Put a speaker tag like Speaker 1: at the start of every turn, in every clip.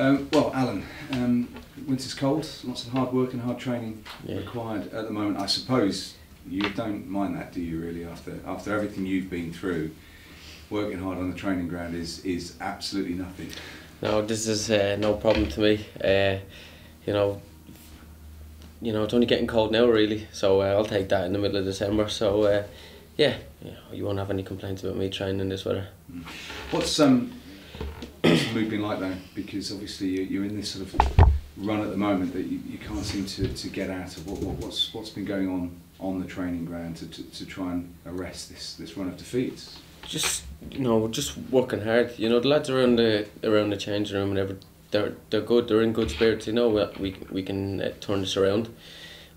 Speaker 1: Well, Alan, winter's cold, lots of hard work and hard training required at the moment. I suppose you don't mind that, do you, really, after everything you've been through? Working hard on the training ground is absolutely nothing.
Speaker 2: No, this is no problem to me. It's only getting cold now, really, so I'll take that in the middle of December. So, you won't have any complaints about me training in this weather.
Speaker 1: What's the mood been like though? Because obviously you're in this sort of run at the moment that you can't seem to get out of. What's been going on the training ground to try and arrest this run of defeats?
Speaker 2: Just working hard. The lads around the changing room and they're good. They're in good spirits. We can turn this around.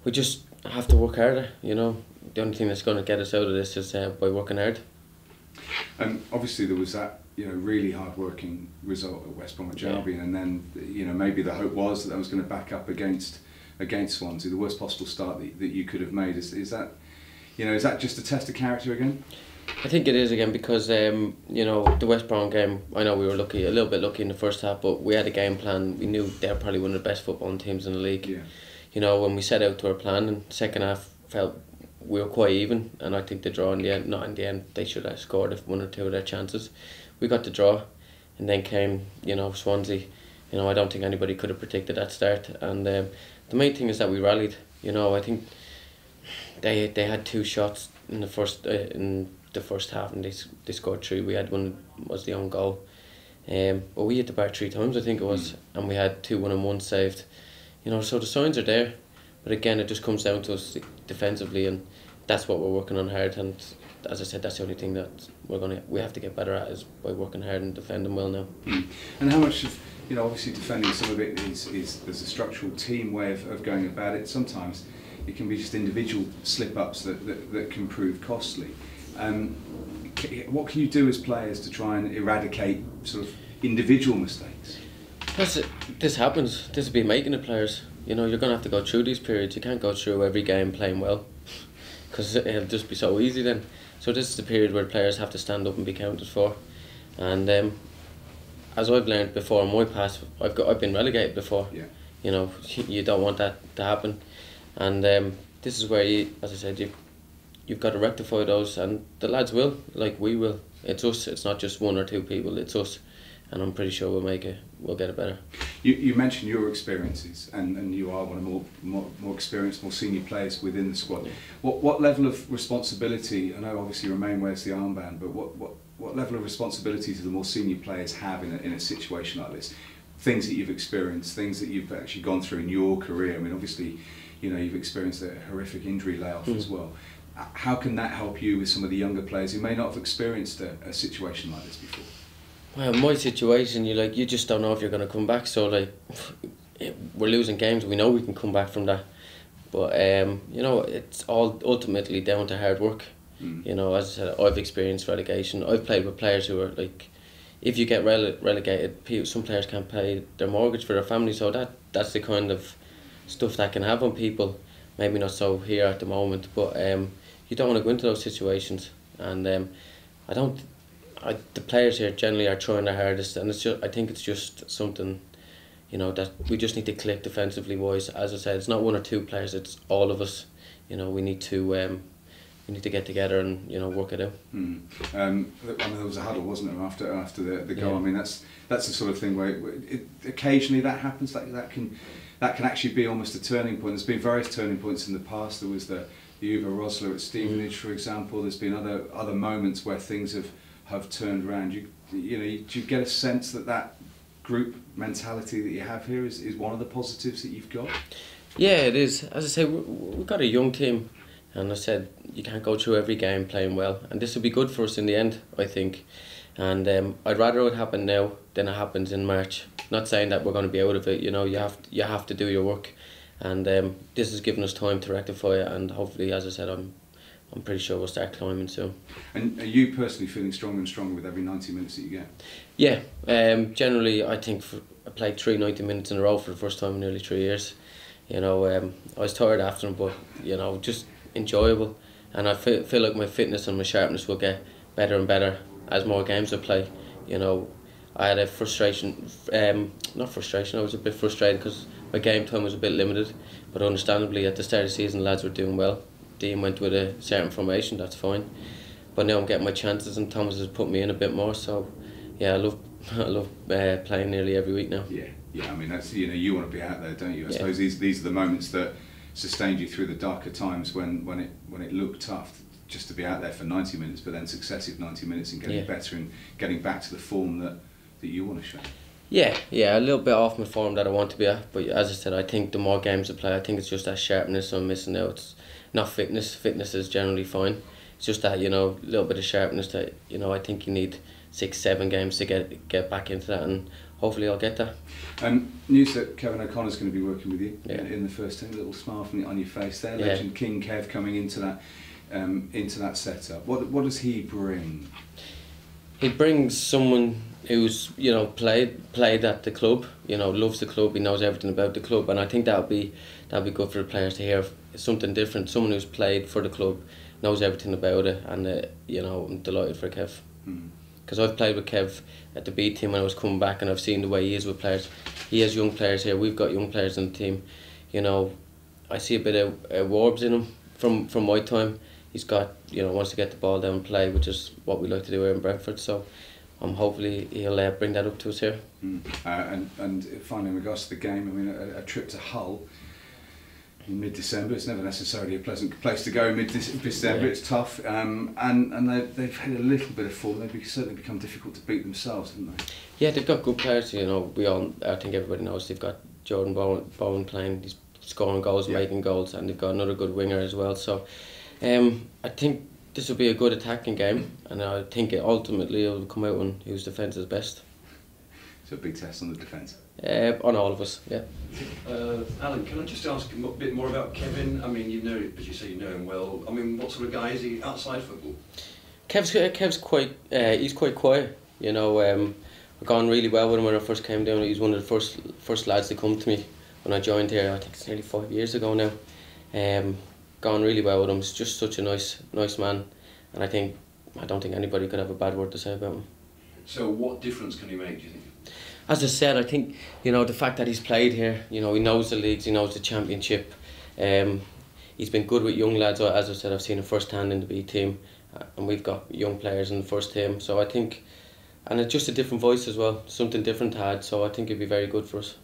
Speaker 2: We just have to work harder. The only thing that's going to get us out of this is by working hard.
Speaker 1: Obviously there was that really hard working result at West Bromwich Albion, and then maybe the hope was that was going to back up against Swansea, the worst possible start that you could have made. Is that just a test of character again?
Speaker 2: I think it is again because the West Brom game, I know we were a little bit lucky in the first half, but we had a game plan. We knew they're probably one of the best footballing teams in the league.
Speaker 1: Yeah.
Speaker 2: When we set out to our plan, and second half felt we were quite even, and I think the draw in the end, not in the end, they should have scored one or two of their chances. We got the draw, and then came Swansea. I don't think anybody could have predicted that start, and the main thing is that we rallied. I think they had two shots in the first half, and they scored three. We had one was the own goal, but we hit the bar 3 times, I think it was, and we had 2 1-on-1 saved. So the signs are there, but again it just comes down to us defensively, and that's what we're working on hard. And as I said, that's the only thing that we have to get better at, is by working hard and defending well now.
Speaker 1: And how much of obviously defending, some of it is there's a structural team way of going about it. Sometimes it can be just individual slip-ups that can prove costly. What can you do as players to try and eradicate sort of individual mistakes?
Speaker 2: This happens. This will be making it, players. You're going to have to go through these periods. You can't go through every game playing well, because it'll just be so easy then. So this is the period where players have to stand up and be counted for. And as I've learned before in my past, I've been relegated before.
Speaker 1: Yeah.
Speaker 2: You don't want that to happen. And this is where as I said, you've got to rectify those, and the lads will, like we will. It's us. It's not just 1 or 2 people. It's us, and I'm pretty sure we'll get it better.
Speaker 1: You mentioned your experiences, and you are one of the more experienced, more senior players within the squad.
Speaker 2: Yeah.
Speaker 1: What level of responsibility? I know obviously Romain wears the armband, but what level of responsibility do the more senior players have in a situation like this? Things that you've experienced, things that you've actually gone through in your career. I mean, obviously, you've experienced a horrific injury layoff as well. How can that help you with some of the younger players who may not have experienced a situation like this before?
Speaker 2: Well, my situation, you just don't know if you're going to come back. So we're losing games. We know we can come back from that, but it's all ultimately down to hard work. As I said, I've experienced relegation. I've played with players who are if you get relegated, some players can't pay their mortgage for their family. So that's the kind of stuff that can have on people. Maybe not so here at the moment, but you don't want to go into those situations. And the players here generally are trying their hardest, and I think it's just something, that we just need to click defensively wise. As I said, it's not 1 or 2 players; it's all of us. We need to get together and work it out.
Speaker 1: I mean, there was a huddle, wasn't there, after the goal? Yeah. I mean, that's the sort of thing where occasionally that happens. That can actually be almost a turning point. There's been various turning points in the past. There was the Uwe Rosler at Stevenage, for example. There's been other moments where things have turned around. Do you get a sense that group mentality that you have here is one of the positives that you've got?
Speaker 2: Yeah, it is. As I say, we've got a young team, and I said you can't go through every game playing well, and this will be good for us in the end, I think. And I'd rather it happen now than it happens in March. Not saying that we're going to be out of it. You have to do your work, and this has given us time to rectify it. And hopefully, as I said, I'm pretty sure we'll start climbing soon.
Speaker 1: And are you personally feeling stronger and stronger with every 90 minutes that you get?
Speaker 2: Yeah. Generally, I think I played 3 90 minutes in a row for the first time in nearly 3 years. I was tired after them, but just enjoyable. And I feel like my fitness and my sharpness will get better and better as more games I play. I had a frustration, not frustration, I was a bit frustrated because my game time was a bit limited, but understandably at the start of the season lads were doing well. Dean went with a certain formation, that's fine. But now I'm getting my chances and Thomas has put me in a bit more, so yeah, I love playing nearly every week now.
Speaker 1: Yeah. I mean, that's, you know, you want to be out there, don't you? I
Speaker 2: Yeah.
Speaker 1: suppose these are the moments that sustained you through the darker times when it looked tough. Just to be out there for 90 minutes, but then successive 90 minutes and getting better and getting back to the form that you want to show.
Speaker 2: Yeah, a little bit off my form that I want to be at, but as I said, I think the more games I play, I think it's just that sharpness I'm missing out. It's not fitness. Fitness is generally fine. It's just that, you know, little bit of sharpness that, you know, I think you need 6-7 games to get back into that, and hopefully I'll get that.
Speaker 1: News that Kevin O'Connor's going to be working with you
Speaker 2: in
Speaker 1: the first team. A little smile on your face there. Legend King Kev coming into that setup. What does he bring?
Speaker 2: He brings someone who's, you know, played at the club, you know, loves the club, he knows everything about the club, and I think that'll be good for the players to hear something different. Someone who's played for the club, knows everything about it, and you know, I'm delighted for Kev. Because I've played with Kev at the B team when I was coming back, and I've seen the way he is with players. He has young players here. We've got young players in the team. You know, I see a bit of warbs in him from my time. He's got, you know, wants to get the ball down and play, which is what we like to do here in Brentford. So, hopefully he'll bring that up to us here.
Speaker 1: And finally, in regards to the game, I mean, a trip to Hull in mid-December, it's never necessarily a pleasant place to go in mid-December. It's tough, and they've had a little bit of form. They've certainly become difficult to beat themselves, haven't they? Yeah,
Speaker 2: they've got good players. You know, I think everybody knows they've got Jordan Bowen playing. He's scoring goals, making goals, and they've got another good winger as well. So, I think this will be a good attacking game, and I think ultimately it'll come out on whose defence is best.
Speaker 1: So a big test on the defence.
Speaker 2: On all of us, yeah.
Speaker 3: Alan, can I just ask a bit more about Kevin? I mean, you know, as you say, you know him well. I mean, what sort of guy is he outside football?
Speaker 2: Kev's quite, he's quite quiet. You know, I've gone really well with him when I first came down. He was one of the first lads to come to me when I joined here. I think it's nearly 5 years ago now. Gone really well with him. He's just such a nice man, and I don't think anybody could have a bad word to say about him.
Speaker 3: So what difference can he make, do you think?
Speaker 2: As I said, I think, you know, the fact that he's played here, you know, he knows the leagues, he knows the Championship. He's been good with young lads. As I said, I've seen him first hand in the B team, and we've got young players in the first team. So I think, and it's just a different voice as well, something different to add. So I think it'd be very good for us.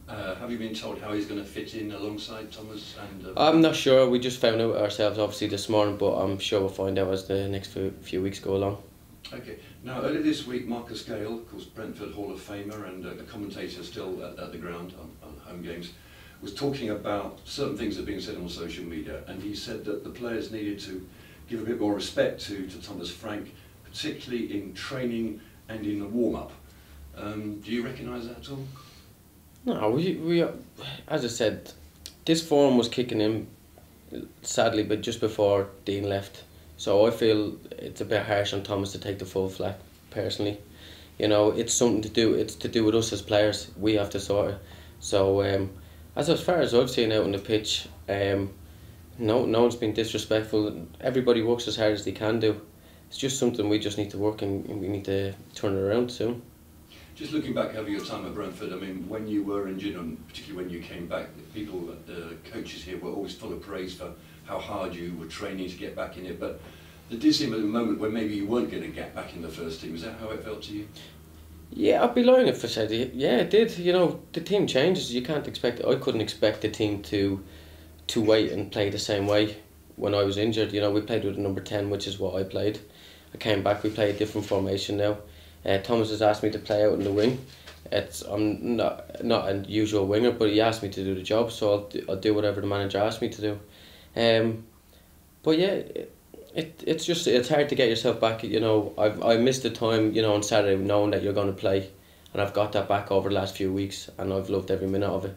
Speaker 3: Have you been told how he's going to fit in alongside Thomas?
Speaker 2: I'm not sure. We just found out ourselves obviously this morning, but I'm sure we'll find out as the next few weeks go along.
Speaker 3: Okay. Now, earlier this week, Marcus Gale, of course, Brentford Hall of Famer and a commentator still at the ground on home games, was talking about certain things that are being said on social media, and he said that the players needed to give a bit more respect to Thomas Frank, particularly in training and in the warm-up. Do you recognise that at all?
Speaker 2: No, we as I said, this form was kicking in, sadly, but just before Dean left. So I feel it's a bit harsh on Thomas to take the full flack, personally. You know, it's something to do. It's to do with us as players. We have to sort it. So as far as I've seen out on the pitch, no one's been disrespectful. Everybody works as hard as they can do. It's just something we just need to work and we need to turn it around soon.
Speaker 3: Just looking back over your time at Brentford, I mean, when you were injured, and particularly when you came back, people, the coaches here were always full of praise for how hard you were training to get back in it. But there did seem at a moment when maybe you weren't going to get back in the first team. Is that how it felt to you?
Speaker 2: Yeah, I'd be lying if I said it. Yeah, it did. You know, the team changes. You can't expect. I couldn't expect the team to wait and play the same way when I was injured. You know, we played with a number 10, which is what I played. I came back. We play a different formation now. Thomas has asked me to play out in the wing. I'm not a usual winger, but he asked me to do the job, so I'll do whatever the manager asks me to do. But yeah, it's hard to get yourself back. You know, I missed the time, you know, on Saturday knowing that you're going to play, and I've got that back over the last few weeks, and I've loved every minute of it.